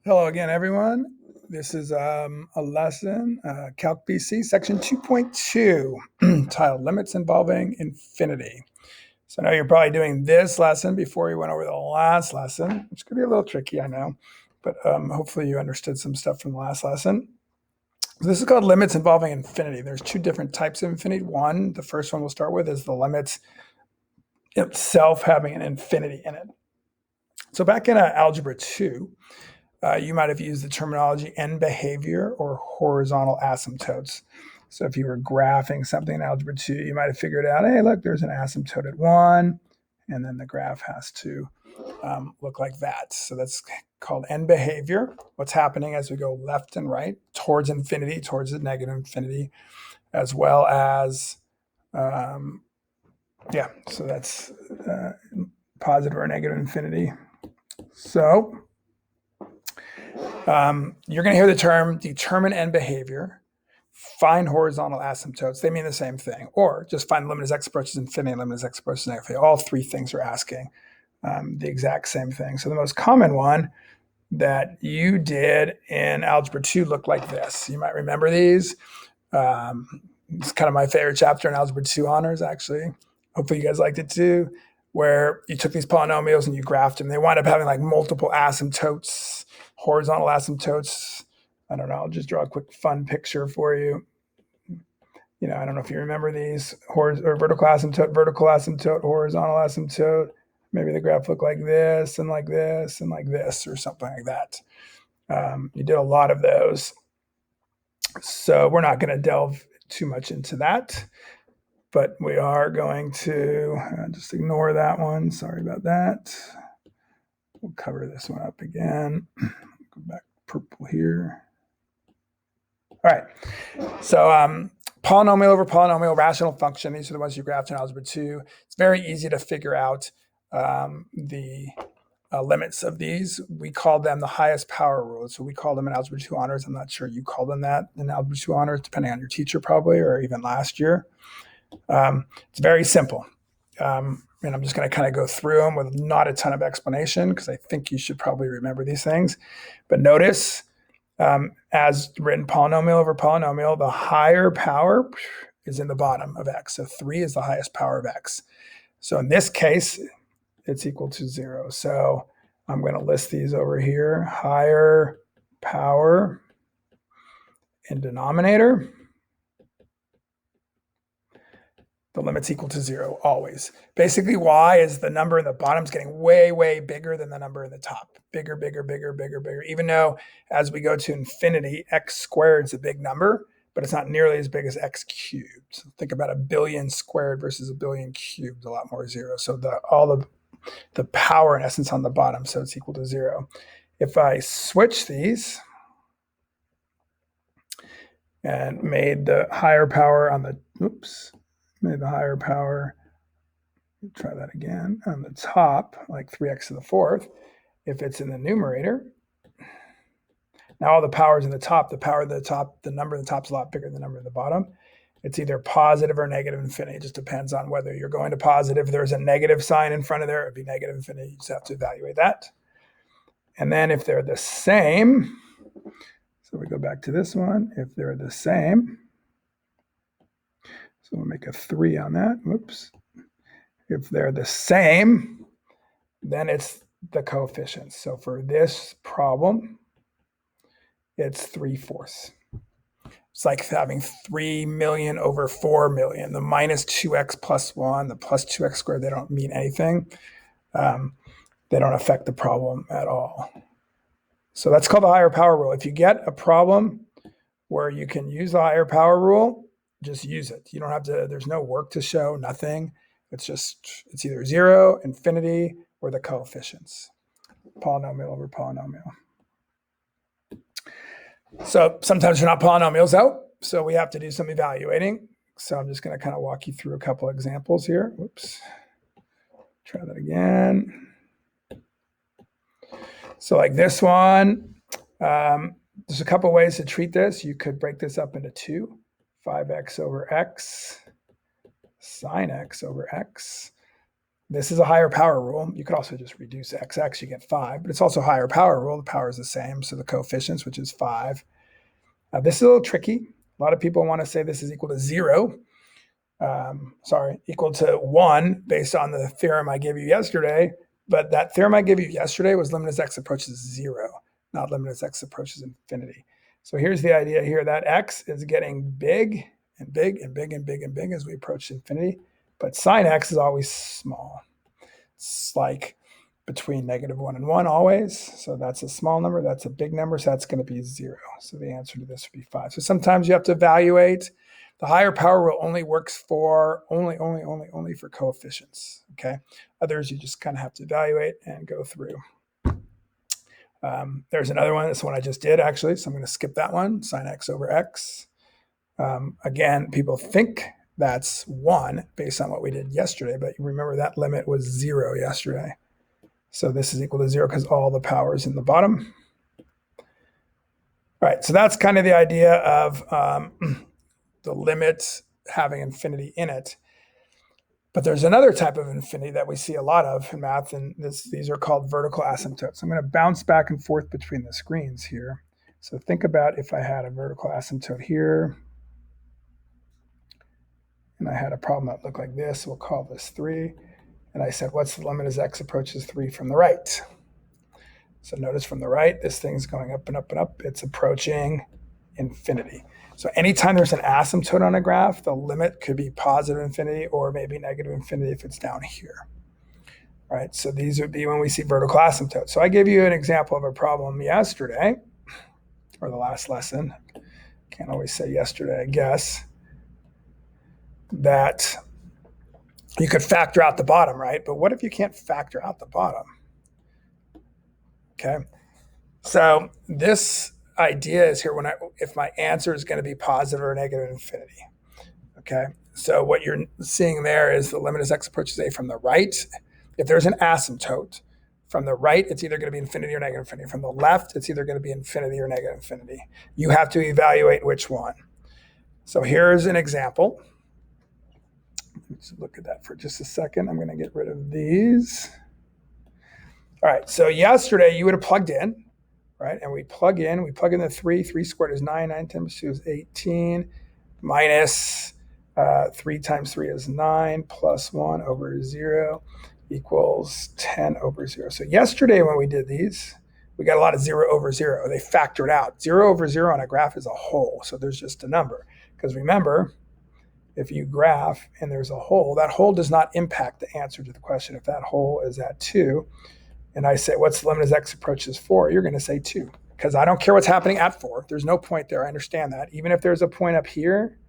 Hello again, everyone. This is a lesson, Calc BC, section 2.2, titled Limits Involving Infinity. So I know you're probably doing this lesson before you went over the last lesson, which could be a little tricky, I know, but hopefully you understood some stuff from the last lesson. So this is called limits involving infinity. There's two different types of infinity. One, the first one we'll start with, is the limits itself having an infinity in it. So back in Algebra 2, you might have used the terminology end behavior or horizontal asymptotes. So if you were graphing something in Algebra 2, you might have figured out, hey, look, there's an asymptote at 1, and then the graph has to look like that. So that's called end behavior. What's happening as we go left and right towards infinity, towards the negative infinity, as well as, so that's positive or negative infinity. So you're going to hear the term determine end behavior, find horizontal asymptotes. They mean the same thing. Or just find limit as x approaches infinity and limit as x approaches negative. All three things are asking the exact same thing. So the most common one that you did in Algebra 2 looked like this. You might remember these. It's kind of my favorite chapter in Algebra 2 honors, actually. Hopefully you guys liked it too, where you took these polynomials and you graphed them. They wind up having like multiple asymptotes, horizontal asymptotes. I don't know. I'll just draw a quick fun picture for you. You know, I don't know if you remember these, or vertical asymptote, horizontal asymptote. Maybe the graph looked like this and like this and like this or something like that. You did a lot of those. So we're not going to delve too much into that, but we are going to just ignore that one. Sorry about that. We'll cover this one up again. Go back purple here. All right. So polynomial over polynomial, rational function. These are the ones you graphed in Algebra 2. It's very easy to figure out the limits of these. We call them the highest power rule. So we call them in Algebra 2 honors. I'm not sure you call them that in Algebra 2 honors, depending on your teacher probably, or even last year. It's very simple. And I'm just going to kind of go through them with not a ton of explanation because I think you should probably remember these things. But notice, as written polynomial over polynomial, the higher power is in the bottom of x. So 3 is the highest power of x. So in this case, it's equal to 0. So I'm going to list these over here. Higher power in denominator. The limit's equal to 0 always. Basically, y is the number in the bottom is getting way, way bigger than the number in the top. Bigger, bigger, bigger, bigger, bigger. Even though as we go to infinity, x squared is a big number, but it's not nearly as big as x cubed. So think about a billion squared versus a billion cubed, a lot more zeros. So all the power in essence on the bottom, so it's equal to 0. If I switch these and made the higher power on the, made the higher power, try that again, on the top, like 3x to the fourth, if it's in the numerator, now all the power's in the top, the power of the top, the number in the top is a lot bigger than the number in the bottom. It's either positive or negative infinity. It just depends on whether you're going to positive. If there's a negative sign in front of there, it'd be negative infinity. You just have to evaluate that. And then if they're the same, so we go back to this one, if they're the same, so we'll make a 3 on that, whoops. If they're the same, then it's the coefficients. So for this problem, it's 3/4. It's like having 3 million over 4 million. The minus 2x plus 1, the plus 2x squared, they don't mean anything. They don't affect the problem at all. So that's called the higher power rule. If you get a problem where you can use the higher power rule, just use it. You don't have to, there's no work to show, nothing. It's either 0, infinity, or the coefficients. Polynomial over polynomial. So sometimes you're not polynomials out, so we have to do some evaluating. So I'm just going to kind of walk you through a couple examples here. Whoops. Try that again. So like this one, there's a couple ways to treat this. You could break this up into 2, 5x over x, sine x over x. This is a higher power rule. You could also just reduce xx, you get 5, but it's also a higher power rule. The power is the same, so the coefficients, which is 5. This is a little tricky. A lot of people want to say this is equal to 0. Equal to 1 based on the theorem I gave you yesterday. But that theorem I gave you yesterday was limit as x approaches 0, not limit as x approaches infinity. So here's the idea here, that x is getting big and big and big and big and big as we approach infinity, but sine x is always small. It's like between -1 and 1 always. So that's a small number, that's a big number, so that's going to be 0. So the answer to this would be 5. So sometimes you have to evaluate. The higher power rule only works for only for coefficients. Okay, others you just kind of have to evaluate and go through. There's another one. This one I just did actually, so I'm going to skip that one. Sine x over x. Again, people think that's 1 based on what we did yesterday, but you remember that limit was 0 yesterday. So this is equal to 0 because all the power is in the bottom. All right, so that's kind of the idea of the limit having infinity in it. But there's another type of infinity that we see a lot of in math, and these are called vertical asymptotes. I'm going to bounce back and forth between the screens here. So think about if I had a vertical asymptote here, and I had a problem that looked like this. We'll call this 3. And I said, what's the limit as x approaches 3 from the right? So notice from the right, this thing's going up and up and up. It's approaching infinity. So anytime there's an asymptote on a graph, the limit could be positive infinity or maybe negative infinity if it's down here. All right, so these would be when we see vertical asymptotes. So I gave you an example of a problem yesterday, or the last lesson. Can't always say yesterday, I guess, that you could factor out the bottom, right? But what if you can't factor out the bottom? Okay, so this idea is here if my answer is going to be positive or negative infinity. Okay, so what you're seeing there is the limit as x approaches a from the right. If there's an asymptote from the right, it's either going to be infinity or negative infinity. From the left, it's either going to be infinity or negative infinity. You have to evaluate which one. So here's an example. Let's look at that for just a second. I'm going to get rid of these. All right, so yesterday you would have plugged in, right? And we plug in the 3. 3 squared is 9. 9 times 2 is 18. Minus 3 times 3 is 9. Plus 1 over 0 equals 10 over 0. So yesterday when we did these, we got a lot of 0 over 0. They factored out. 0 over 0 on a graph is a hole, so there's just a number. Because remember, if you graph and there's a hole, that hole does not impact the answer to the question. If that hole is at 2, and I say, what's the limit as x approaches 4? You're going to say 2, because I don't care what's happening at 4. There's no point there. I understand that. Even if there's a point up here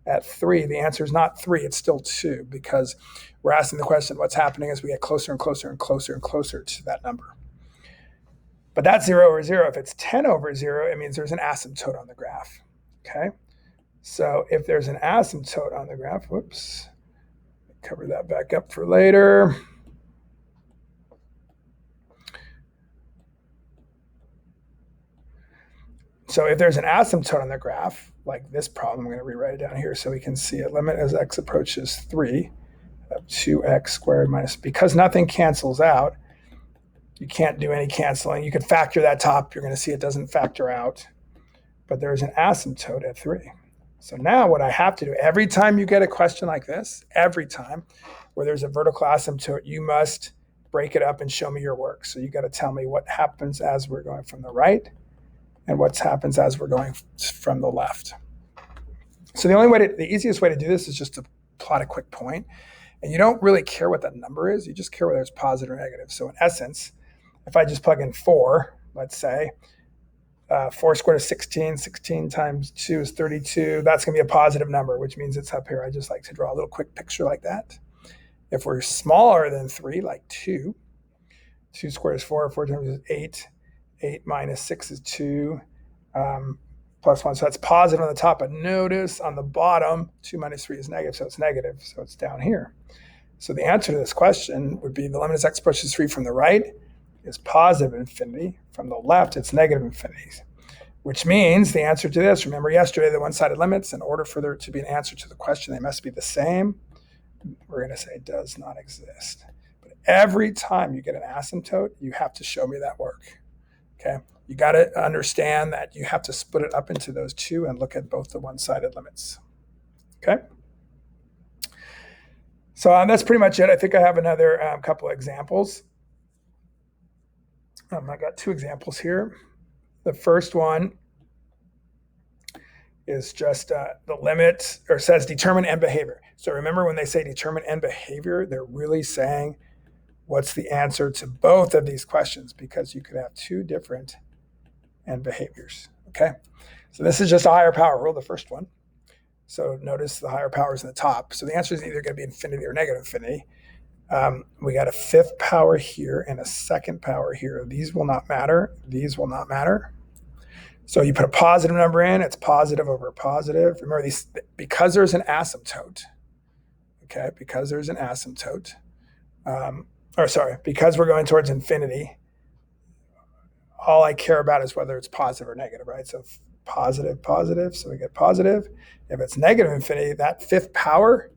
at 3, the answer is not 3. It's still 2, because we're asking the question, what's happening as we get closer and closer and closer and closer to that number. But that's 0 over 0. If it's 10 over 0, it means there's an asymptote on the graph. Okay? So if there's an asymptote on the graph, whoops, cover that back up for later. So if there's an asymptote on the graph, like this problem, I'm going to rewrite it down here so we can see it. Limit as x approaches 3 of 2x squared minus, because nothing cancels out, you can't do any canceling. You could factor that top. You're going to see it doesn't factor out. But there's an asymptote at 3. So now what I have to do, every time you get a question like this, every time where there's a vertical asymptote, you must break it up and show me your work. So you got to tell me what happens as we're going from the right and what happens as we're going from the left. So the easiest way to do this is just to plot a quick point. And you don't really care what that number is. You just care whether it's positive or negative. So in essence, if I just plug in 4, let's say, 4 squared is 16. 16 times 2 is 32. That's going to be a positive number, which means it's up here. I just like to draw a little quick picture like that. If we're smaller than 3, like 2, 2 squared is 4. 4 times is 8. 8 minus 6 is 2. Plus 1. So that's positive on the top. But notice on the bottom, 2 minus 3 is negative. So it's negative. So it's down here. So the answer to this question would be the limit as x approaches 3 from the right is positive infinity. From the left, it's negative infinity, which means the answer to this, remember yesterday, the one-sided limits, in order for there to be an answer to the question, they must be the same. We're going to say it does not exist. every time you get an asymptote, you have to show me that work. Okay, you got to understand that you have to split it up into those two and look at both the one-sided limits. Okay, so that's pretty much it. I think I have another couple of examples. I got two examples here. The first one is just the limit, or says determine end behavior. So remember, when they say determine end behavior, they're really saying what's the answer to both of these questions, because you could have two different end behaviors. Okay, so this is just a higher power rule, the first one. So notice the higher power is in the top. So the answer is either going to be infinity or negative infinity. We got a fifth power here and a second power here. These will not matter. These will not matter. So you put a positive number in, it's positive over positive. Remember, these, because there's an asymptote, okay, because there's an asymptote, because we're going towards infinity, all I care about is whether it's positive or negative, right? So positive, positive, so we get positive. If it's negative infinity, that fifth power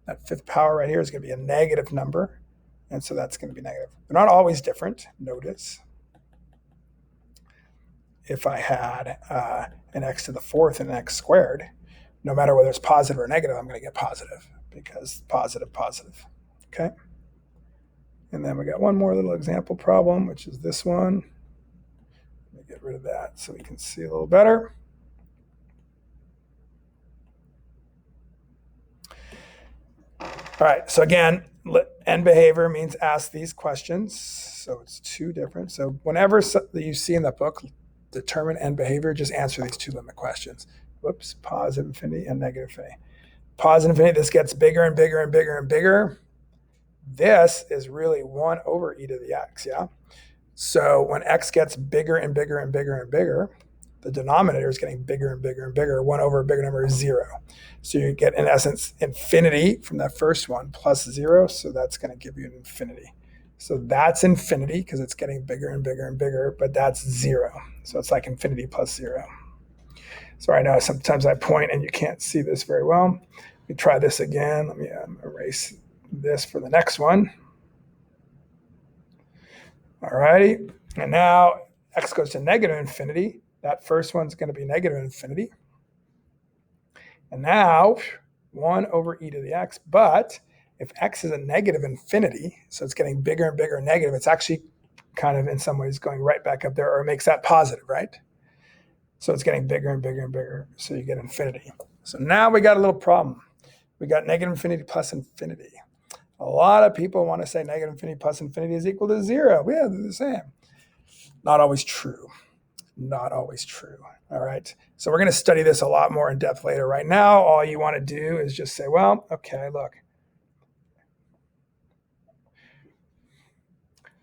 right here is going to be a negative number, and so that's going to be negative. They're not always different, notice. If I had an x to the fourth and an x squared, no matter whether it's positive or negative, I'm going to get positive, because positive, positive. Okay? And then we got one more little example problem, which is this one. Let me get rid of that so we can see a little better. All right, so again, end behavior means ask these questions. So it's two different. So whenever you see in the book, determine end behavior, just answer these two limit questions. Whoops, positive infinity and negative infinity. Positive infinity, this gets bigger and bigger and bigger and bigger. This is really 1 over e to the x, yeah? So when x gets bigger and bigger and bigger and bigger, the denominator is getting bigger and bigger and bigger. 1 over a bigger number is 0. So you get, in essence, infinity from that first one plus 0, so that's going to give you an infinity. So that's infinity because it's getting bigger and bigger and bigger, but that's 0. So it's like infinity plus 0. So I know sometimes I point and you can't see this very well. Let me try this again. Let me erase this for the next one. All righty. And now x goes to negative infinity. That first one's going to be negative infinity. And now 1 over e to the x, but if x is a negative infinity, so it's getting bigger and bigger and negative, it's actually kind of in some ways going right back up there, or it makes that positive, right? So it's getting bigger and bigger and bigger, so you get infinity. So now we got a little problem. We got negative infinity plus infinity. A lot of people want to say negative infinity plus infinity is equal to 0. Yeah, they're the same. Not always true. Not always true. All right. So we're going to study this a lot more in depth later. Right now, all you want to do is just say, well, okay, look.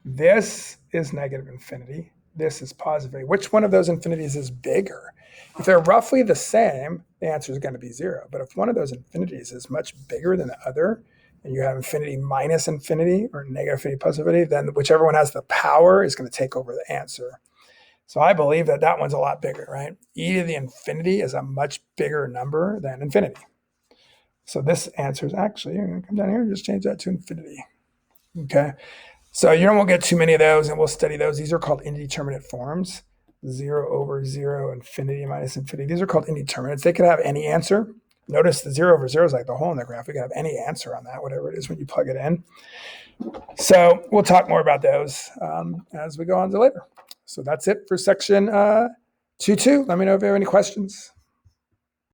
This is negative infinity. This is positive infinity. Which one of those infinities is bigger? If they're roughly the same, the answer is going to be 0. But if one of those infinities is much bigger than the other, and you have infinity minus infinity or negative infinity plus infinity, then whichever one has the power is going to take over the answer. So I believe that that one's a lot bigger, right? E to the infinity is a much bigger number than infinity. So this answer is actually, I'm going to come down here and just change that to infinity. Okay. So you won't get too many of those, and we'll study those. These are called indeterminate forms. 0 over 0, infinity minus infinity. These are called indeterminates. They could have any answer. Notice the 0 over 0 is like the hole in the graph. We can have any answer on that, whatever it is when you plug it in. So we'll talk more about those as we go on to later. So that's it for section 2.2. Let me know if you have any questions.